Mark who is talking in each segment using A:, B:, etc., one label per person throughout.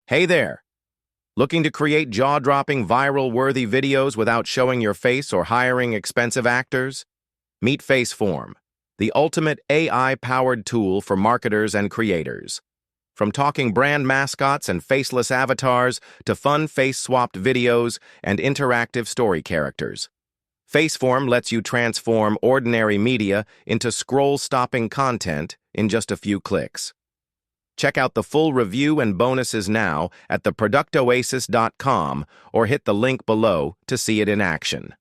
A: Hey there! Looking to create jaw-dropping, viral-worthy videos without showing your face or hiring expensive actors? Meet FaceForm, the ultimate AI-powered tool for marketers and creators. From talking brand mascots and faceless avatars to fun face-swapped videos and interactive story characters, FaceForm lets you transform ordinary media into scroll-stopping content in just a few clicks. Check out the full review and bonuses now at theproductoasis.com or hit the link below to see it in action.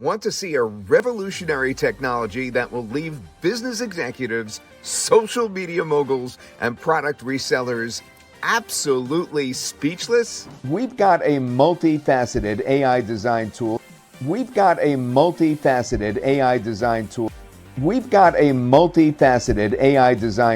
B: Want to see a revolutionary technology that will leave business executives, social media moguls, and product resellers absolutely speechless?
C: We've got a multifaceted AI design tool. We've got a multifaceted AI design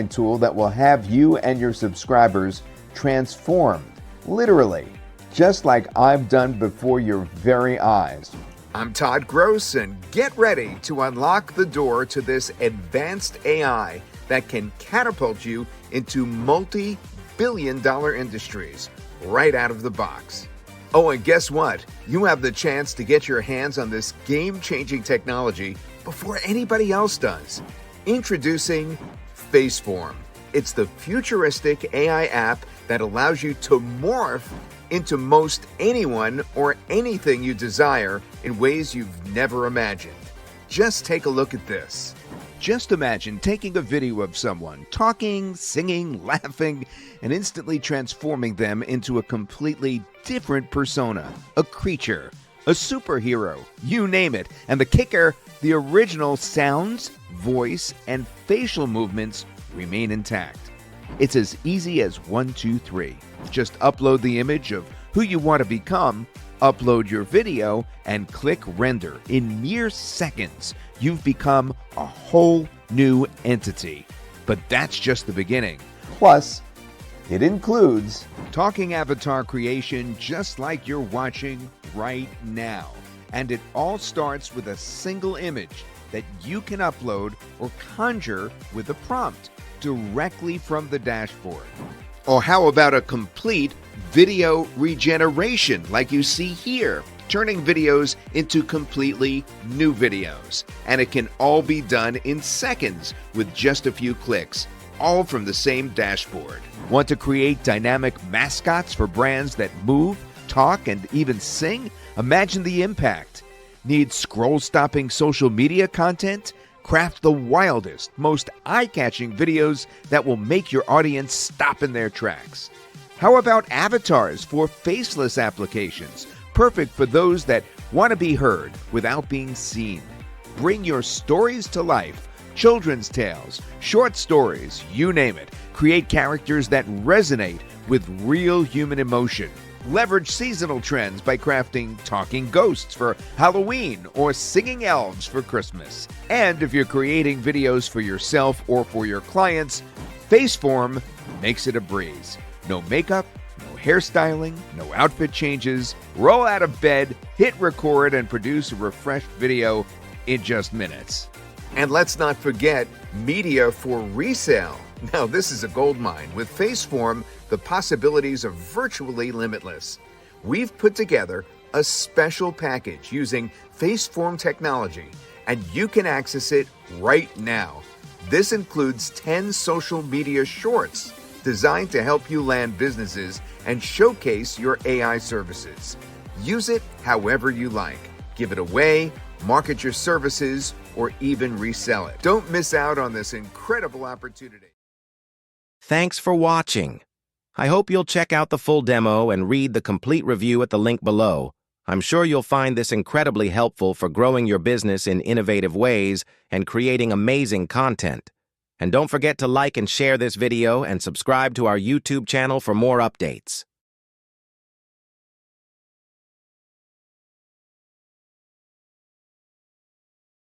C: tool that will have you and your subscribers transformed, literally, just like I've done before your very eyes.
B: I'm Todd Gross, and get ready to unlock the door to this advanced AI that can catapult you into multi-billion-dollar industries right out of the box. Oh, and guess what? You have the chance to get your hands on this game-changing technology before anybody else does. Introducing FaceForm. It's the futuristic AI app that allows you to morph into most anyone or anything you desire in ways you've never imagined. Just take a look at this. Just imagine taking a video of someone talking, singing, laughing, and instantly transforming them into a completely different persona, a creature, a superhero, you name it. And the kicker, the original sounds, voice, and facial movements remain intact. It's as easy as 1, 2, 3. Just upload the image of who you want to become, upload your video, and click render. In mere seconds, you've become a whole new entity. But that's just the beginning.
C: Plus, it includes
B: talking avatar creation just like you're watching right now. And it all starts with a single image that you can upload or conjure with a prompt directly from the dashboard. Or how about a complete video regeneration like you see here, turning videos into completely new videos. And it can all be done in seconds with just a few clicks, all from the same dashboard. Want to create dynamic mascots for brands that move, talk, and even sing? Imagine the impact. Need scroll-stopping social media content? Craft the wildest, most eye-catching videos that will make your audience stop in their tracks. How about avatars for faceless applications? Perfect for those that want to be heard without being seen. Bring your stories to life. Children's tales, short stories, you name it. Create characters that resonate with real human emotion. Leverage seasonal trends by crafting talking ghosts for Halloween or singing elves for Christmas. And if you're creating videos for yourself or for your clients, FaceForm makes it a breeze. No makeup, no hairstyling, no outfit changes. Roll out of bed, hit record, and produce a refreshed video in just minutes. And let's not forget media for resale. Now, this is a goldmine. With FaceForm, the possibilities are virtually limitless. We've put together a special package using FaceForm technology, and you can access it right now. This includes 10 social media shorts designed to help you land businesses and showcase your AI services. Use it however you like. Give it away, market your services, or even resell it. Don't miss out on this incredible opportunity.
A: Thanks for watching. I hope you'll check out the full demo and read the complete review at the link below. I'm sure you'll find this incredibly helpful for growing your business in innovative ways and creating amazing content. And don't forget to like and share this video and subscribe to our YouTube channel for more updates.